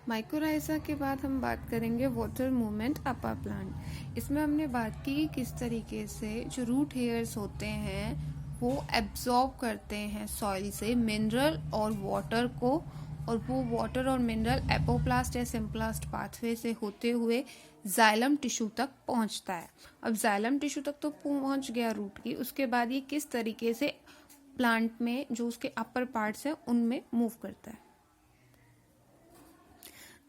Mycorrhiza के बाद हम बात करेंगे वाटर मूवमेंट अपर प्लांट। इसमें हमने बात की किस तरीके से जो रूट हेयर्स होते हैं वो एब्जॉर्ब करते हैं सॉइल से मिनरल और वाटर को, और वो वाटर और मिनरल एपोप्लास्ट या सिम्प्लास्ट पाथवे से होते हुए जाइलम टिश्यू तक पहुंचता है। अब जाइलम टिश्यू तक तो पहुंच गया रूट की, उसके बाद ये किस तरीके से प्लांट में जो उसके अपर पार्ट्स हैं उनमें मूव करता है।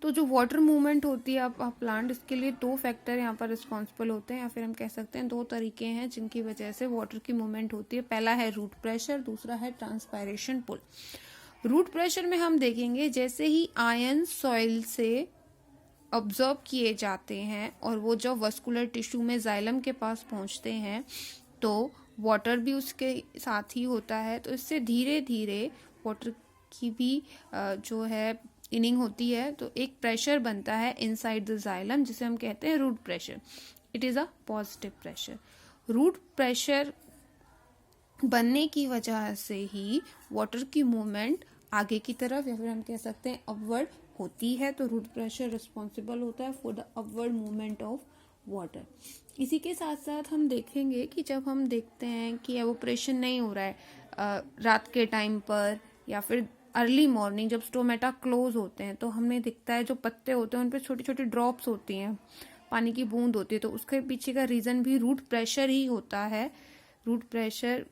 तो जो वाटर मूवमेंट होती है अब प्लांट, इसके लिए दो फैक्टर यहाँ पर रिस्पॉन्सिबल होते हैं, या फिर हम कह सकते हैं दो तरीके हैं जिनकी वजह से वाटर की मूवमेंट होती है। पहला है रूट प्रेशर, दूसरा है ट्रांसपायरेशन पुल। रूट प्रेशर में हम देखेंगे जैसे ही आयन सॉइल से ऑब्जर्व किए जाते हैं और वो जब वस्कुलर टिश्यू में जाइलम के पास पहुंचते हैं तो वाटर भी उसके साथ ही होता है, तो इससे धीरे धीरे वाटर की भी जो है इनिंग होती है, तो एक प्रेशर बनता है इनसाइड द जाइलम जिसे हम कहते हैं root pressure. It is a positive pressure. Root pressure बनने की वजह से ही वाटर की मूवमेंट आगे की तरफ या फिर हम कह सकते हैं अपवर्ड होती है, तो रूट प्रेशर रिस्पॉन्सिबल होता है for the upward movement of water. इसी के साथ साथ हम देखेंगे कि जब हम देखते हैं कि एवोपरेशन नहीं हो रहा है रात के टाइम पर या फिर अर्ली मॉर्निंग जब स्टोमेटा क्लोज होते हैं, तो हमें दिखता है जो पत्ते होते हैं उन पर छोटी छोटी ड्रॉप्स होती हैं, पानी की बूंद होती है, तो उसके पीछे का रीज़न भी रूट प्रेशर ही होता है। रूट प्रेशर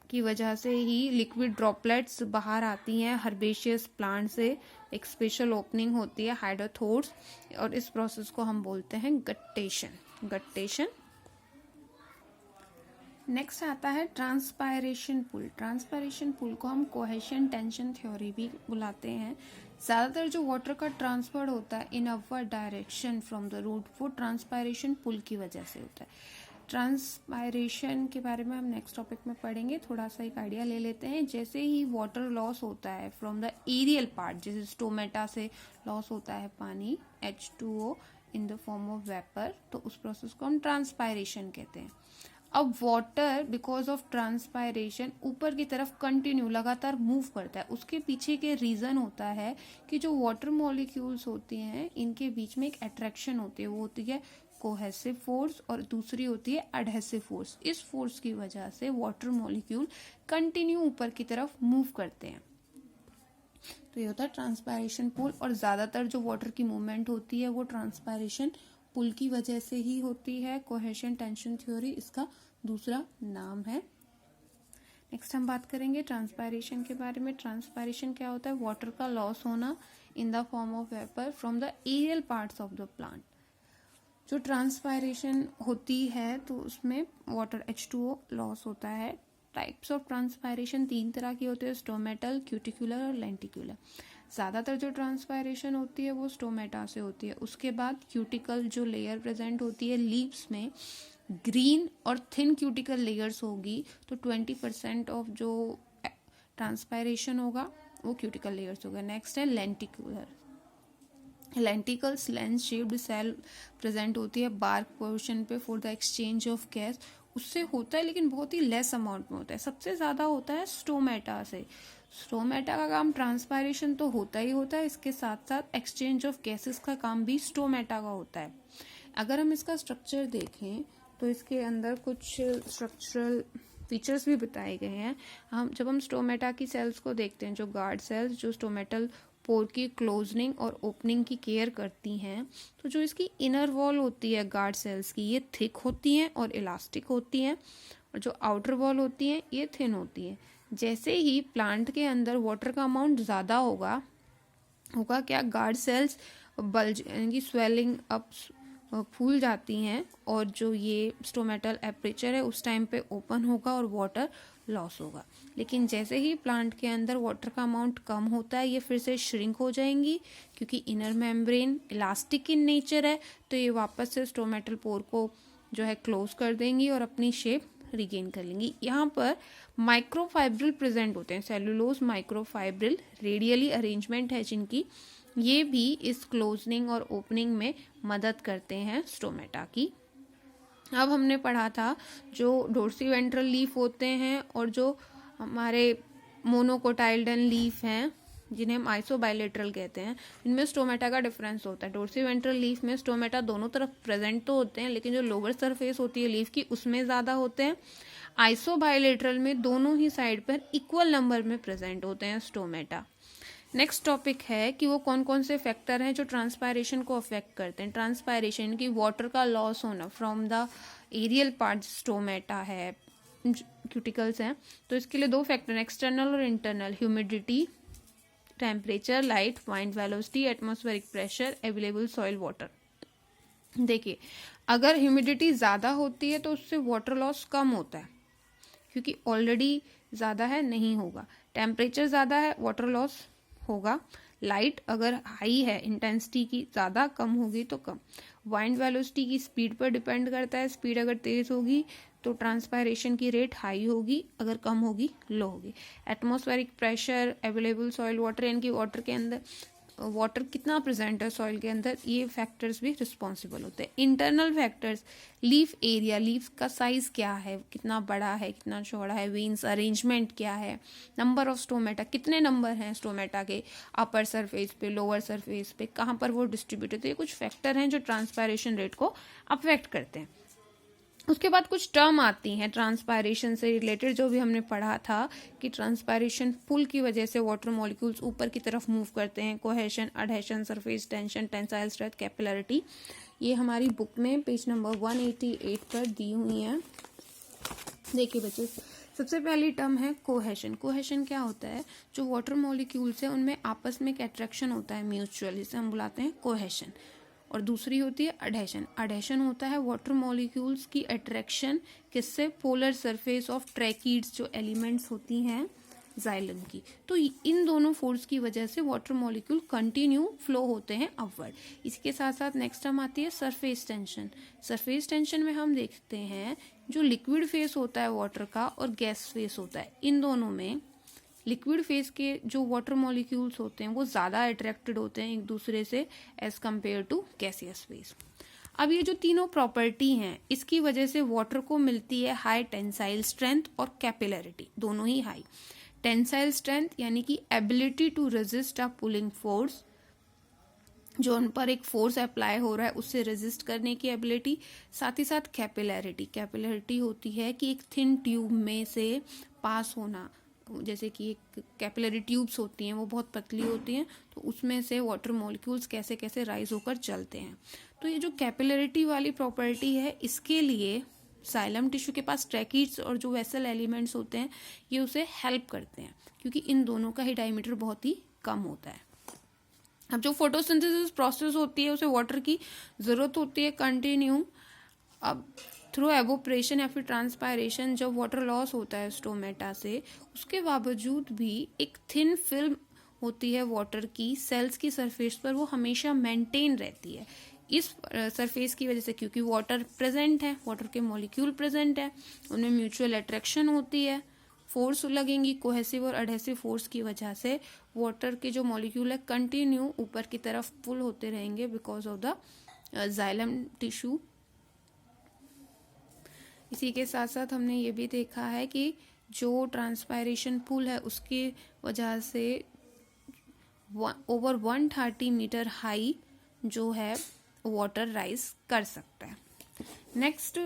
की वजह से ही लिक्विड ड्रॉपलेट्स बाहर आती हैं हर्बेशियस प्लांट से, एक स्पेशल ओपनिंग होती है हाइड्रोथोर्स, और इस प्रोसेस को हम बोलते हैं गट्टेशन। नेक्स्ट आता है ट्रांसपायरेशन पुल। ट्रांसपायरेशन पुल को हम कोहेशन टेंशन थ्योरी भी बुलाते हैं। ज़्यादातर जो वाटर का ट्रांसफर होता है in upward direction from the root, वो ट्रांसपायरेशन पुल की वजह से होता है। ट्रांसपायरेशन के बारे में हम नेक्स्ट टॉपिक में पढ़ेंगे, थोड़ा सा एक आइडिया ले लेते हैं। जैसे ही वाटर लॉस होता है फ्रॉम द एरियल पार्ट, जैसे स्टोमेटा से लॉस होता है पानी H2O in the form of vapour, तो उस प्रोसेस को हम ट्रांसपायरेशन कहते हैं। अब वाटर बिकॉज ऑफ ट्रांसपायरेशन ऊपर की तरफ कंटिन्यू लगातार मूव करता है। उसके पीछे के रीजन होता है कि जो वाटर मॉलिक्यूल्स होती हैं इनके बीच में एक अट्रैक्शन होती है, वो होती है कोहेसिव फोर्स, और दूसरी होती है एडहेसिव फोर्स। इस फोर्स की वजह से वाटर मॉलिक्यूल कंटिन्यू ऊपर की तरफ मूव करते हैं, तो ये होता है ट्रांसपायरेशन पुल। और ज्यादातर जो वाटर की मूवमेंट होती है वो ट्रांसपायरेशन पुल की वजह से ही होती है। कोहेशन टेंशन थ्योरी इसका दूसरा नाम है। नेक्स्ट हम बात करेंगे ट्रांसपायरेशन के बारे में। ट्रांसपायरेशन क्या होता है? वाटर का लॉस होना in the form of vapour from the aerial parts of the plant. जो ट्रांसपायरेशन होती है तो उसमें वाटर H2O लॉस होता है। टाइप्स ऑफ ट्रांसपायरेशन तीन तरह की होती है, स्टोमेटल, क्यूटिकुलर और लेंटिकुलर। ज़्यादातर जो ट्रांसपायरेशन होती है वो स्टोमेटा से होती है। उसके बाद क्यूटिकल जो लेयर प्रेजेंट होती है लीव्स में, ग्रीन और थिन क्यूटिकल लेयर्स होगी, तो 20% ऑफ जो ट्रांसपायरेशन होगा वो क्यूटिकल लेयर्स होगा। नेक्स्ट है lenticular. Lenticels lens shaped cell present होती है बार्क पोर्शन पे for the exchange of gas. उससे होता है लेकिन बहुत ही लेस अमाउंट में होता है। सबसे ज़्यादा होता है स्टोमेटा से। स्टोमेटा का काम ट्रांसपायरेशन तो होता ही होता है, इसके साथ साथ एक्सचेंज ऑफ गैसेस का काम भी स्टोमेटा का होता है। अगर हम इसका स्ट्रक्चर देखें तो इसके अंदर कुछ स्ट्रक्चरल फीचर्स भी बताए गए हैं। जब हम स्टोमेटा की सेल्स को देखते हैं, जो गार्ड सेल्स जो स्टोमेटल पोर की क्लोजनिंग और ओपनिंग की केयर करती हैं, तो जो इसकी इनर वॉल होती है गार्ड सेल्स की, ये थिक होती हैं और इलास्टिक होती हैं, और जो आउटर वॉल होती हैं ये थिन होती हैं। जैसे ही प्लांट के अंदर वाटर का अमाउंट ज़्यादा होगा क्या, गार्ड सेल्स बल्ज यानी स्वेलिंग अप फूल जाती हैं, और जो ये स्टोमेटल एपरेचर है उस टाइम पे ओपन होगा और वाटर लॉस होगा। लेकिन जैसे ही प्लांट के अंदर वाटर का अमाउंट कम होता है ये फिर से श्रिंक हो जाएंगी, क्योंकि inner membrane elastic in nature है, तो ये वापस से स्टोमेटल पोर को जो है क्लोज कर देंगी और अपनी शेप रिगेन कर लेंगी। यहाँ पर माइक्रोफाइब्रिल प्रेजेंट होते हैं, सेलुलोज माइक्रोफाइब्रिल रेडियली अरेंजमेंट है जिनकी, ये भी इस क्लोजनिंग और ओपनिंग में मदद करते हैं स्टोमेटा की। अब हमने पढ़ा था जो डोर्सीवेंट्रल लीफ होते हैं और जो हमारे मोनोकोटाइल्डन लीफ हैं जिन्हें हम आइसोबाइलेटरल कहते हैं, इनमें स्टोमेटा का डिफरेंस होता है। डोर्सीवेंट्रल लीफ में स्टोमेटा दोनों तरफ प्रेजेंट तो होते हैं, लेकिन जो लोअर सरफेस होती है लीफ की उसमें ज़्यादा होते हैं। आइसोबाइलेटरल में दोनों ही साइड पर इक्वल नंबर में प्रेजेंट होते हैं स्टोमेटा। नेक्स्ट टॉपिक है कि वो कौन कौन से फैक्टर हैं जो ट्रांसपायरेशन को अफेक्ट करते हैं। ट्रांसपायरेशन की वाटर का लॉस होना from the aerial part, stomata है, क्यूटिकल्स हैं, तो इसके लिए दो फैक्टर, एक्सटर्नल और internal, humidity, temperature, light, wind velocity, atmospheric pressure, available soil water. देखिए, अगर ह्यूमिडिटी ज़्यादा होती है तो उससे वाटर लॉस कम होता है, क्योंकि ऑलरेडी ज़्यादा है, नहीं होगा। टेम्परेचर ज़्यादा है, वाटर लॉस होगा। लाइट अगर हाई है, इंटेंसिटी की ज़्यादा, कम होगी तो कम। वाइंड वेलोसिटी की स्पीड पर डिपेंड करता है, स्पीड अगर तेज़ होगी तो ट्रांसपायरेशन की रेट हाई होगी, अगर कम होगी लो होगी। Atmospheric pressure, available soil water, यानी कि वाटर के अंदर वाटर कितना प्रेजेंट है सॉइल के अंदर, ये फैक्टर्स भी रिस्पॉन्सिबल होते हैं। Internal factors, leaf area, leaf का साइज क्या है, कितना बड़ा है, कितना चौड़ा है, वेन्स अरेंजमेंट क्या है, नंबर ऑफ स्टोमेटा, कितने नंबर हैं स्टोमेटा के अपर सरफेस पे, लोअर सरफेस पे, कहाँ पर वो डिस्ट्रीब्यूट होते हैं, ये कुछ फैक्टर हैं जो ट्रांसपायरेशन रेट को अफेक्ट करते हैं। उसके बाद कुछ टर्म आती हैं ट्रांसपायरेशन से रिलेटेड, जो भी हमने पढ़ा था कि ट्रांसपायरेशन पुल की वजह से वाटर मॉलिक्यूल्स ऊपर की तरफ मूव करते हैं। Cohesion, adhesion, surface tension, tensile strength, capillarity, ये हमारी बुक में पेज नंबर 188 पर दी हुई हैं। देखिए बच्चे, सबसे पहली टर्म है कोहेशन। कोहेशन क्या होता है, जो वाटर मॉलिक्यूल्स है उनमें आपस में एक अट्रैक्शन होता है म्यूचुअल, इसे हम बुलाते हैं कोहेशन। और दूसरी होती है अडहेशन। अडहेशन होता है वाटर मॉलिक्यूल्स की अट्रैक्शन किससे, पोलर सरफेस ऑफ ट्रैकीड्स, जो एलिमेंट्स होती हैं जाइलम की। तो इन दोनों फोर्स की वजह से वाटर मॉलिक्यूल कंटिन्यू फ्लो होते हैं अपवर्ड। इसके साथ साथ नेक्स्ट टर्म आती है सरफेस टेंशन। सरफेस टेंशन में हम देखते हैं जो लिक्विड फेस होता है वाटर का और गैस फेस होता है, इन दोनों में लिक्विड फेस के जो वाटर मॉलिक्यूल्स होते हैं वो ज़्यादा अट्रैक्टेड होते हैं एक दूसरे से as compare to gaseous phase. अब ये जो तीनों प्रॉपर्टी हैं, इसकी वजह से वाटर को मिलती है हाई टेंसाइल स्ट्रेंथ और कैपिलरिटी, दोनों ही हाई। टेंसाइल स्ट्रेंथ यानी कि ability to resist a pulling force, जो उन पर एक फोर्स अप्लाई हो रहा है उससे रेजिस्ट करने की एबिलिटी। साथ ही साथ कैपिलरिटी, कैपिलरिटी होती है कि एक थिन ट्यूब में से पास होना, जैसे कि एक कैपिलरी ट्यूब्स होती हैं वो बहुत पतली होती हैं, तो उसमें से वाटर मॉलिक्यूल्स कैसे कैसे राइज होकर चलते हैं। तो ये जो कैपिलरिटी वाली प्रॉपर्टी है, इसके लिए जाइलम टिश्यू के पास ट्रैकीड्स और जो वेसल एलिमेंट्स होते हैं ये उसे हेल्प करते हैं, क्योंकि इन दोनों का ही डायमीटर बहुत ही कम होता है। अब जो फोटोसिंथेसिस प्रोसेस होती है उसे वाटर की ज़रूरत होती है कंटिन्यू। अब थ्रू एवोपरेशन या फिर ट्रांसपायरेशन जब वाटर लॉस होता है स्टोमेटा से, उसके बावजूद भी एक थिन फिल्म होती है वाटर की सेल्स की सरफेस पर, वो हमेशा मेंटेन रहती है इस सरफेस की वजह से, क्योंकि वाटर प्रेजेंट है, वाटर के मॉलिक्यूल प्रेजेंट है, उनमें म्यूचुअल अट्रैक्शन होती है, फोर्स लगेंगी, कोहेसिव और अडहेसिव फोर्स की वजह से वाटर के जो मॉलिक्यूल है कंटिन्यू ऊपर की तरफ पुल होते रहेंगे because of the xylem tissue. इसी के साथ साथ हमने ये भी देखा है कि जो ट्रांसपायरेशन पुल है उसकी वजह से ओवर 130 मीटर हाई जो है वाटर राइज कर सकता है। नेक्स्ट,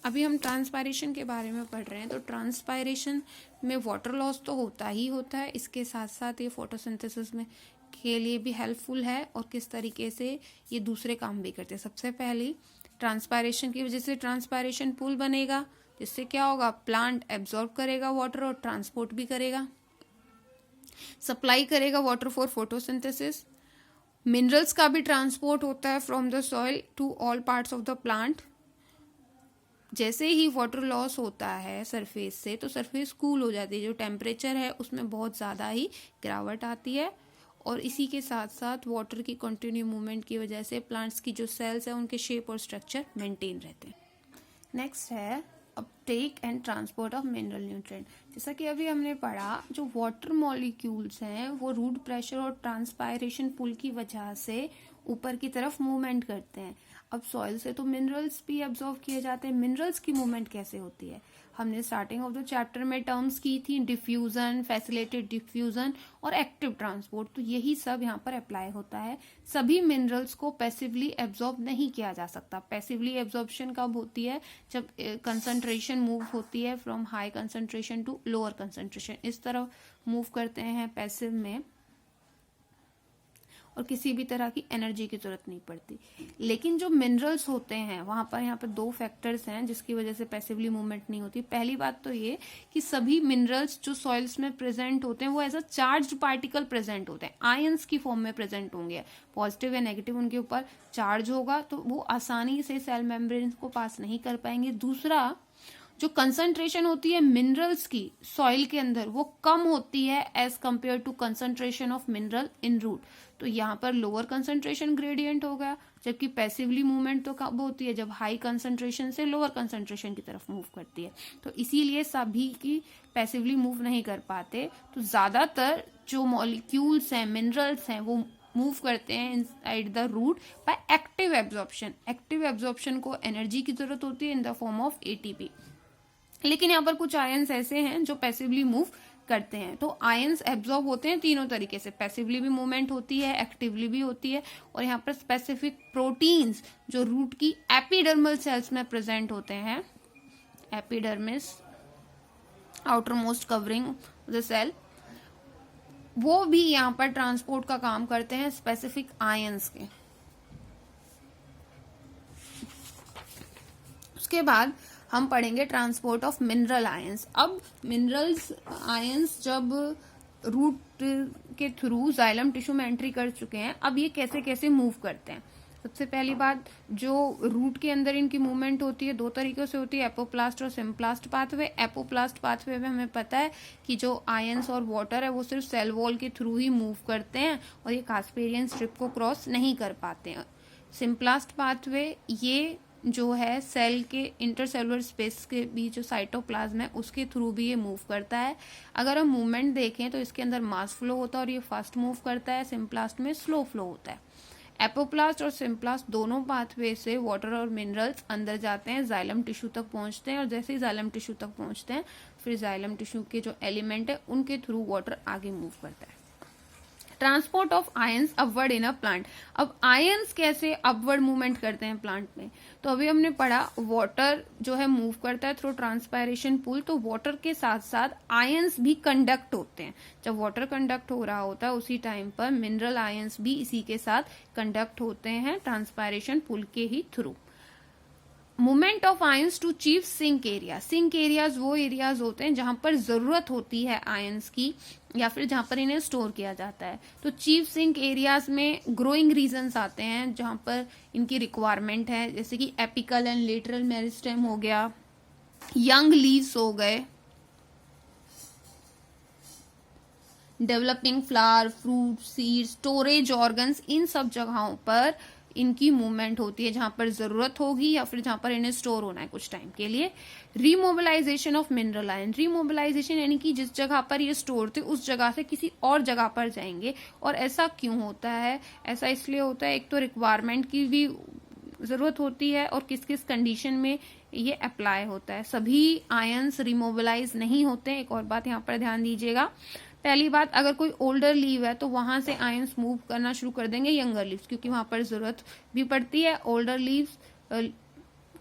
अभी हम ट्रांसपायरेशन के बारे में पढ़ रहे हैं, तो ट्रांसपायरेशन में वाटर लॉस तो होता ही होता है, इसके साथ साथ ये फोटोसिंथेसिस में के लिए भी हेल्पफुल है और किस तरीके से ये दूसरे काम भी करते हैं। सबसे पहले ट्रांसपायरेशन की वजह से ट्रांसपायरेशन पुल बनेगा, जिससे क्या होगा, प्लांट एब्जॉर्ब करेगा वाटर और ट्रांसपोर्ट भी करेगा, सप्लाई करेगा वाटर फॉर फोटोसिंथेसिस। मिनरल्स का भी ट्रांसपोर्ट होता है from the soil to all parts of the plant. जैसे ही वाटर लॉस होता है सरफेस से, तो सरफेस कूल हो जाती है, जो टेम्परेचर है उसमें बहुत ज़्यादा ही गिरावट आती है, और इसी के साथ साथ वाटर की कंटिन्यू मूवमेंट की वजह से प्लांट्स की जो सेल्स है उनके शेप और स्ट्रक्चर मेंटेन रहते हैं। नेक्स्ट है Uptake and transport of mineral nutrient. जैसा कि अभी हमने पढ़ा, जो वाटर मॉलिक्यूल्स हैं वो रूट प्रेशर और ट्रांसपायरेशन पुल की वजह से ऊपर की तरफ मूवमेंट करते हैं। अब सॉइल से तो मिनरल्स भी एब्जॉर्ब किए जाते हैं। मिनरल्स की मूवमेंट कैसे होती है, हमने स्टार्टिंग ऑफ द चैप्टर में टर्म्स की थी, डिफ्यूजन, फैसिलिटेटेड डिफ्यूजन और एक्टिव ट्रांसपोर्ट। तो यही सब यहाँ पर अप्लाई होता है। सभी मिनरल्स को पैसिवली एब्जॉर्ब नहीं किया जा सकता। पैसिवली एब्जॉर्प्शन कब होती है? जब कंसंट्रेशन मूव होती है from high concentration to lower concentration, इस तरह मूव करते हैं पैसिव में, और किसी भी तरह की एनर्जी की जरूरत नहीं पड़ती। लेकिन जो मिनरल्स होते हैं वहां पर यहाँ पर दो फैक्टर्स हैं जिसकी वजह से पैसिवली मूवमेंट नहीं होती। पहली बात तो ये कि सभी मिनरल्स जो सॉइल्स में प्रेजेंट होते हैं वो as a charge particle present होते हैं, आयंस की फॉर्म में प्रेजेंट होंगे। पॉजिटिव या नेगेटिव उनके ऊपर चार्ज होगा तो वो आसानी से सेल मेम्ब्रेन को पास नहीं कर पाएंगे। दूसरा, जो कंसंट्रेशन होती है मिनरल्स की सॉइल के अंदर वो कम होती है as compare to concentration of mineral in root. तो यहाँ पर लोअर कंसंट्रेशन ग्रेडियंट हो गया, जबकि पैसिवली मूवमेंट तो कब होती है? जब हाई कंसंट्रेशन से लोअर कंसंट्रेशन की तरफ मूव करती है। तो इसीलिए सभी की पैसिवली मूव नहीं कर पाते। तो ज्यादातर जो मॉलिक्यूल्स हैं, मिनरल्स हैं, वो मूव करते हैं inside the root by active absorption. Active absorption को एनर्जी की जरूरत होती है in the form of ATP. लेकिन यहाँ पर कुछ आयंस ऐसे हैं जो पैसिवली मूव करते हैं। तो आयंस एब्जॉर्ब होते हैं तीनों तरीके से, पैसिवली भी मूवमेंट होती है, एक्टिवली भी होती है, और यहाँ पर स्पेसिफिक प्रोटीन्स जो रूट की एपिडर्मल सेल्स में प्रेजेंट होते हैं, epidermis outermost covering the cell, वो भी यहाँ पर ट्रांसपोर्ट का काम करते हैं स्पेसिफिक आयंस के। उसके बाद हम पढ़ेंगे ट्रांसपोर्ट ऑफ मिनरल आयंस। अब मिनरल्स आयंस जब रूट के थ्रू जाइलम टिश्यू में एंट्री कर चुके हैं, अब ये कैसे कैसे मूव करते हैं। सबसे पहली बात, जो रूट के अंदर इनकी मूवमेंट होती है दो तरीकों से होती है, एपोप्लास्ट और सिम्प्लास्ट पाथवे। एपोप्लास्ट पाथवे में हमें पता है कि जो आयंस और वाटर है वो सिर्फ सेल वॉल के थ्रू ही मूव करते हैं और ये कास्पेरियन स्ट्रिप को क्रॉस नहीं कर पाते हैं। सिम्प्लास्ट पाथवे ये जो है सेल के इंटरसेलुलर स्पेस के बीच जो साइटोप्लाज्म है उसके थ्रू भी ये मूव करता है। अगर हम मूवमेंट देखें तो इसके अंदर मास फ्लो होता है और ये फास्ट मूव करता है, सिम्प्लास्ट में स्लो फ्लो होता है। एपोप्लास्ट और सिम्प्लास्ट दोनों पाथवे से वाटर और मिनरल्स अंदर जाते हैं, जाइलम टिश्यू तक पहुंचते हैं, और जैसे ही जाइलम टिश्यू तक पहुंचते हैं फिर जाइलम टिश्यू के जो एलिमेंट है उनके थ्रू वाटर आगे मूव करता है। Transport of ions upward in a plant. अब आयंस कैसे अपवर्ड मूवमेंट करते हैं प्लांट में? तो अभी हमने पढ़ा वाटर जो है मूव करता है थ्रू ट्रांसपायरेशन पूल, तो वाटर के साथ साथ आयंस भी कंडक्ट होते हैं। जब वाटर कंडक्ट हो रहा होता है उसी टाइम पर मिनरल आयंस भी इसी के साथ कंडक्ट होते हैं ट्रांसपायरेशन पूल के ही through. Movement of ions to चीव सिंक एरिया। सिंक एरियाज वो एरियाज होते हैं जहां पर जरूरत होती है आयंस की या फिर जहां पर इन्हें स्टोर किया जाता है। तो चीव सिंक एरियाज में ग्रोइंग रीजन्स आते हैं जहां पर इनकी रिक्वायरमेंट है, जैसे कि एपिकल एंड लेटरल मेरिस्टेम हो गया, यंग लीव्स हो गए, developing flower, fruit, seed, storage organs, इन सब जगहों पर इनकी मूवमेंट होती है जहां पर जरूरत होगी या फिर जहां पर इन्हें स्टोर होना है कुछ टाइम के लिए। Remobilisation of mineral ion. Remobilisation यानी कि जिस जगह पर ये स्टोर थे उस जगह से किसी और जगह पर जाएंगे। और ऐसा क्यों होता है? ऐसा इसलिए होता है, एक तो रिक्वायरमेंट की भी जरूरत होती है और किस किस कंडीशन में ये अप्लाई होता है। सभी आयंस रिमोबिलाइज नहीं होते। एक और बात यहाँ पर ध्यान दीजिएगा। पहली बात, अगर कोई ओल्डर लीव है तो वहां से आयंस मूव करना शुरू कर देंगे यंगर लीव्स, क्योंकि वहां पर जरूरत भी पड़ती है। ओल्डर लीव्स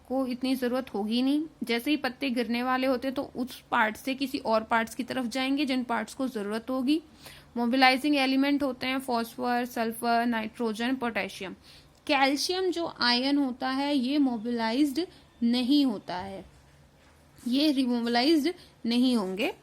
को इतनी जरूरत होगी नहीं। जैसे ही पत्ते गिरने वाले होते तो उस पार्ट से किसी और पार्ट्स की तरफ जाएंगे जिन पार्ट्स को जरूरत होगी। मोबिलाइजिंग एलिमेंट होते हैं phosphor, sulphur, nitrogen, potassium. Calcium जो आयन होता है ये मोबिलाइज्ड नहीं होता है, ये रिमोबिलाइज्ड नहीं होंगे।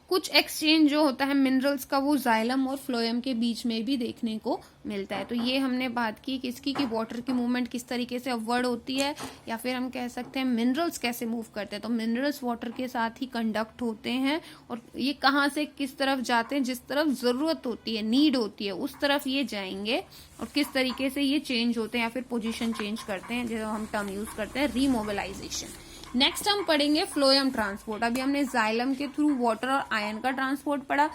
कुछ एक्सचेंज जो होता है मिनरल्स का वो जाइलम और फ्लोएम के बीच में भी देखने को मिलता है। तो ये हमने बात की किसकी, कि वाटर की मूवमेंट किस तरीके से अपवर्ड होती है, या फिर हम कह सकते हैं मिनरल्स कैसे मूव करते हैं। तो मिनरल्स वाटर के साथ ही कंडक्ट होते हैं और ये कहाँ से किस तरफ जाते हैं, जिस तरफ जरूरत होती है, नीड होती है, उस तरफ ये जाएंगे। और किस तरीके से ये चेंज होते हैं या फिर पोजिशन चेंज करते हैं, जो हम टर्म यूज करते हैं रीमोबिलाइजेशन। नेक्स्ट हम पढ़ेंगे फ्लोएम ट्रांसपोर्ट। अभी हमने जाइलम के थ्रू वाटर और आयन का ट्रांसपोर्ट पढ़ा।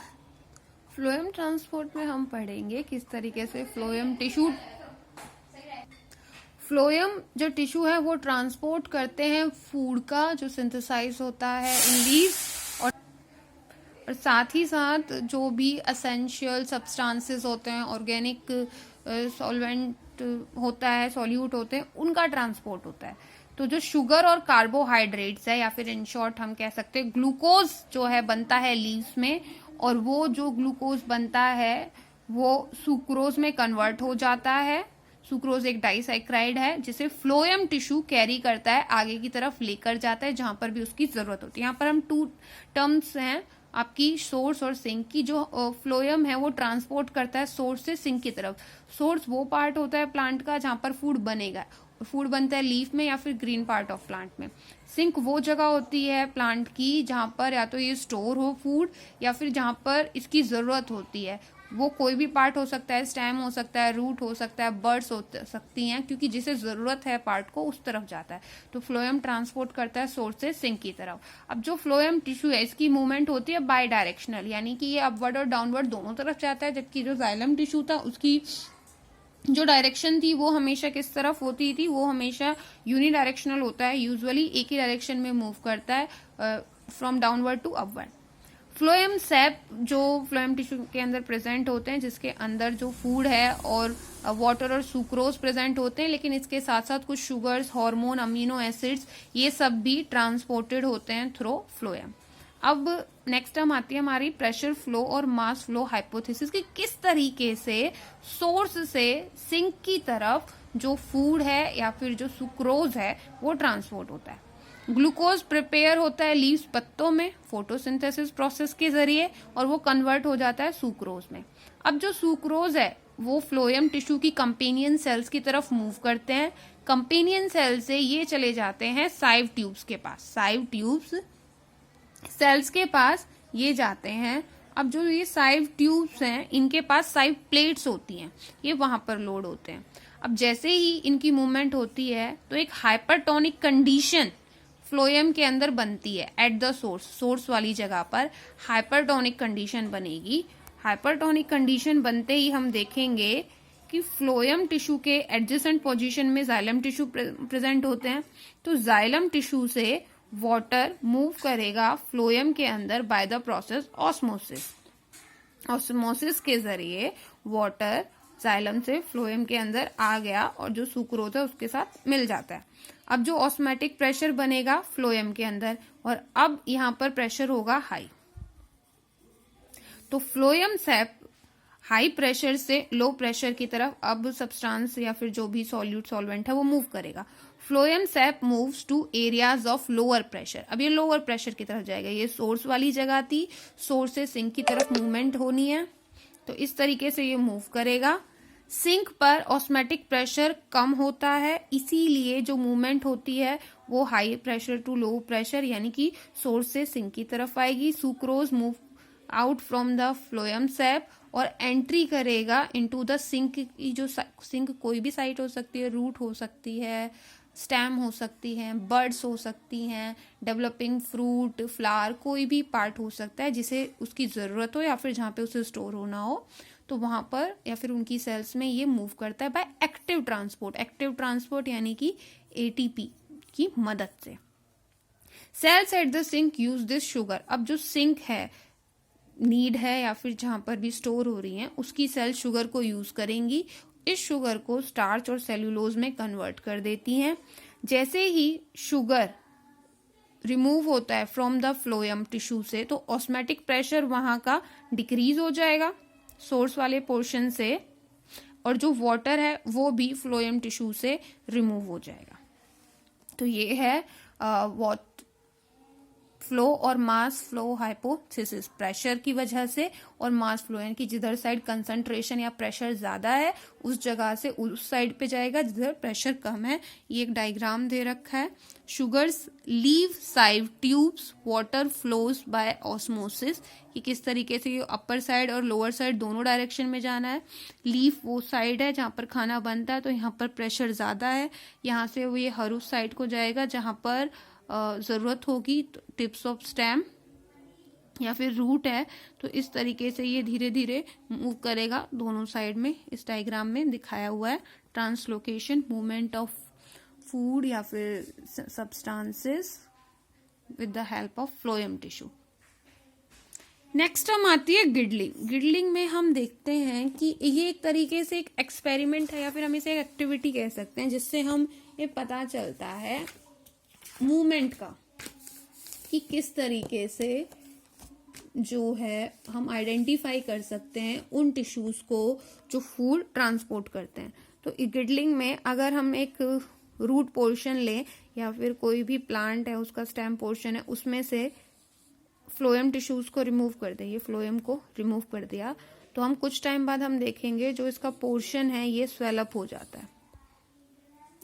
फ्लोएम ट्रांसपोर्ट में हम पढ़ेंगे किस तरीके से फ्लोएम फ्लोएम जो टिश्यू है वो ट्रांसपोर्ट करते हैं फूड का जो सिंथेसाइज होता है इन लीव्स, और साथ ही साथ जो भी असेंशियल सब्सटेंसेस होते हैं, ऑर्गेनिक सॉल्वेंट होता है, सॉल्यूट होते हैं, उनका ट्रांसपोर्ट होता है। तो जो शुगर और कार्बोहाइड्रेट्स है, या फिर इन शॉर्ट हम कह सकते हैं ग्लूकोज जो है बनता है लीव्स में, और वो जो ग्लूकोज बनता है वो सुक्रोज में कन्वर्ट हो जाता है। सुक्रोज एक डाइसैक्राइड है जिसे फ्लोएम टिश्यू कैरी करता है, आगे की तरफ लेकर जाता है जहां पर भी उसकी जरूरत होती है। यहाँ पर हम 2 टर्म्स हैं आपकी, सोर्स और सिंक की। जो फ्लोएम है वो ट्रांसपोर्ट करता है सोर्स से सिंक की तरफ। सोर्स वो पार्ट होता है प्लांट का जहां पर फूड बनेगा, फूड बनता है लीफ में या फिर ग्रीन पार्ट ऑफ प्लांट में। सिंक वो जगह होती है प्लांट की जहां पर या तो ये स्टोर हो फूड, या फिर जहां पर इसकी जरूरत होती है। वो कोई भी पार्ट हो सकता है, स्टेम हो सकता है, रूट हो सकता है, बर्ड्स हो सकती हैं, क्योंकि जिसे जरूरत है पार्ट को उस तरफ जाता है। तो फ्लोएम ट्रांसपोर्ट करता है सोर्स से सिंक की तरफ। अब जो फ्लोएम टिश्यू है इसकी मूवमेंट होती है बाई डायरेक्शनल, यानी कि ये अपवर्ड और डाउनवर्ड दोनों तरफ जाता है, जबकि जो जाइलम टिश्यू था उसकी जो डायरेक्शन थी वो हमेशा किस तरफ होती थी, वो हमेशा यूनि डायरेक्शनल होता है, यूजुअली एक ही डायरेक्शन में मूव करता है, from downward to upward. Phloem sap जो फ्लोएम टिश्यू के अंदर प्रेजेंट होते हैं, जिसके अंदर जो फूड है और वाटर और सुक्रोज प्रेजेंट होते हैं, लेकिन इसके साथ साथ कुछ शुगर्स, हार्मोन, अमीनो एसिड्स, ये सब भी ट्रांसपोर्टेड होते हैं थ्रू फ्लोएम। अब नेक्स्ट हम आती है हमारी प्रेशर फ्लो और मास फ्लो हाइपोथेसिस की, किस तरीके से सोर्स से सिंक की तरफ जो फूड है या फिर जो सुक्रोज है वो ट्रांसपोर्ट होता है। ग्लूकोज प्रिपेयर होता है लीव्स पत्तों में फोटोसिंथेसिस प्रोसेस के जरिए, और वो कन्वर्ट हो जाता है सुक्रोज में। अब जो सुक्रोज है वो फ्लोएम टिश्यू की कंपेनियन सेल्स की तरफ मूव करते हैं। कंपेनियन सेल से ये चले जाते हैं साइव ट्यूब्स के पास। साइव ट्यूब्स सेल्स के पास ये जाते हैं। अब जो ये साइव ट्यूब्स हैं इनके पास साइव प्लेट्स होती हैं, ये वहां पर लोड होते हैं। अब जैसे ही इनकी मूवमेंट होती है तो एक हाइपरटोनिक कंडीशन फ्लोएम के अंदर बनती है एट द सोर्स वाली जगह पर हाइपरटोनिक कंडीशन बनेगी। हाइपरटोनिक कंडीशन बनते ही हम देखेंगे कि फ्लोएम टिश्यू के एडजेसेंट पोजीशन में जाइलम टिश्यू प्रेजेंट होते हैं। तो जाइलम टिश्यू से वाटर मूव करेगा फ्लोएम के अंदर by the process osmosis. Osmosis के जरिए वाटर जाइलम से फ्लोएम के अंदर आ गया और जो सुक्रोज है उसके साथ मिल जाता है। अब जो ऑस्मोटिक प्रेशर बनेगा फ्लोएम के अंदर, और अब यहां पर प्रेशर होगा हाई। तो फ्लोएम सैप हाई प्रेशर से लो प्रेशर की तरफ अब सब्सटेंस या फिर जो भी सॉल्यूट सॉल्वेंट है वो मूव करेगा। Phloem sap moves to areas of lower pressure. अब ये लोअर प्रेशर की तरफ जाएगा। ये सोर्स वाली जगह थी, सोर्स से सिंक की तरफ मूवमेंट होनी है, तो इस तरीके से ये मूव करेगा। सिंक पर ऑस्मोटिक प्रेशर कम होता है, इसीलिए जो मूवमेंट होती है वो high pressure to low pressure यानी कि सोर्स से सिंक की तरफ आएगी। Sucrose move out from the phloem sap और एंट्री करेगा इनटू द सिंक की जो सिंक कोई भी साइट हो सकती है, रूट हो सकती है, स्टेम हो सकती हैं, बर्ड्स हो सकती हैं, डेवलपिंग फ्रूट, फ्लावर, कोई भी पार्ट हो सकता है जिसे उसकी ज़रूरत हो या फिर जहाँ पे उसे स्टोर होना हो, तो वहाँ पर या फिर उनकी सेल्स में ये मूव करता है by active transport. Active transport यानी कि एटीपी की मदद से। Cells at the sink use this sugar. अब जो सिंक है, नीड है या फिर जहाँ पर भी स्टोर हो रही हैं, उसकी सेल शुगर को यूज करेंगी। इस शुगर को स्टार्च और सेल्यूलोज में कन्वर्ट कर देती हैं। जैसे ही शुगर रिमूव होता है फ्रॉम द फ्लोएम टिश्यू से, तो ऑस्मोटिक प्रेशर वहां का डिक्रीज हो जाएगा सोर्स वाले पोर्शन से, और जो वाटर है वो भी फ्लोएम टिश्यू से रिमूव हो जाएगा। तो ये है फ्लो और मास फ्लो हाइपोथेसिस। प्रेशर की वजह से और मास फ्लो यानी कि जिधर साइड कंसंट्रेशन या प्रेशर ज्यादा है उस जगह से उस साइड पे जाएगा जिधर प्रेशर कम है। ये एक डायग्राम दे रखा है। Sugars leave sieve tubes, water flows by osmosis, कि किस तरीके से ये अपर साइड और लोअर साइड दोनों डायरेक्शन में जाना है। लीफ वो साइड है जहाँ पर खाना बनता है, तो यहाँ पर प्रेशर ज्यादा है, यहाँ से वो ये हर उस साइड को जाएगा जहाँ पर जरूरत होगी, टिप्स ऑफ स्टेम या फिर रूट है, तो इस तरीके से ये धीरे धीरे मूव करेगा दोनों साइड में। इस डायग्राम में दिखाया हुआ है ट्रांसलोकेशन मूवमेंट ऑफ फूड या फिर substances with the help of phloem tissue. Next हम आती है गिडलिंग। गिडलिंग में हम देखते हैं कि ये एक तरीके से एक एक्सपेरिमेंट है या फिर हम इसे एक एक्टिविटी कह सकते हैं, जिससे हम ये पता चलता है मूवमेंट का कि किस तरीके से जो है हम आइडेंटिफाई कर सकते हैं उन टिश्यूज को जो फूड ट्रांसपोर्ट करते हैं। तो गिडलिंग में अगर हम एक रूट पोर्शन लें या फिर कोई भी प्लांट है उसका स्टेम पोर्शन है, उसमें से फ्लोएम टिश्यूज को रिमूव कर दें, ये फ्लोएम को रिमूव कर दिया, तो हम कुछ टाइम बाद हम देखेंगे जो इसका पोर्शन है ये स्वेलअप हो जाता है।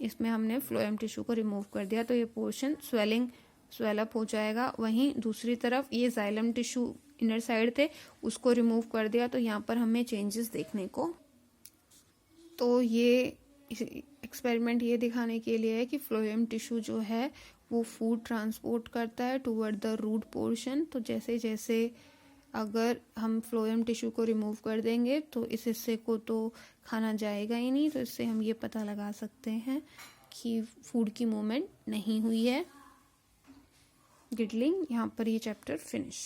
इसमें हमने फ्लोएम टिश्यू को रिमूव कर दिया तो ये पोर्शन स्वेलअप हो जाएगा। वहीं दूसरी तरफ ये जाइलम टिश्यू इनर साइड थे, उसको रिमूव कर दिया तो यहाँ पर हमें चेंजेस देखने को। तो ये एक्सपेरिमेंट ये दिखाने के लिए है कि फ्लोएम टिश्यू जो है वो फूड ट्रांसपोर्ट करता है टूवर्ड द रूट पोर्शन। तो जैसे जैसे अगर हम फ्लोएम टिश्यू को रिमूव कर देंगे तो इस हिस्से को तो खाना जाएगा ही नहीं, तो इससे हम ये पता लगा सकते हैं कि फूड की मूवमेंट नहीं हुई है। गिडलिंग, यहाँ पर ये चैप्टर फिनिश।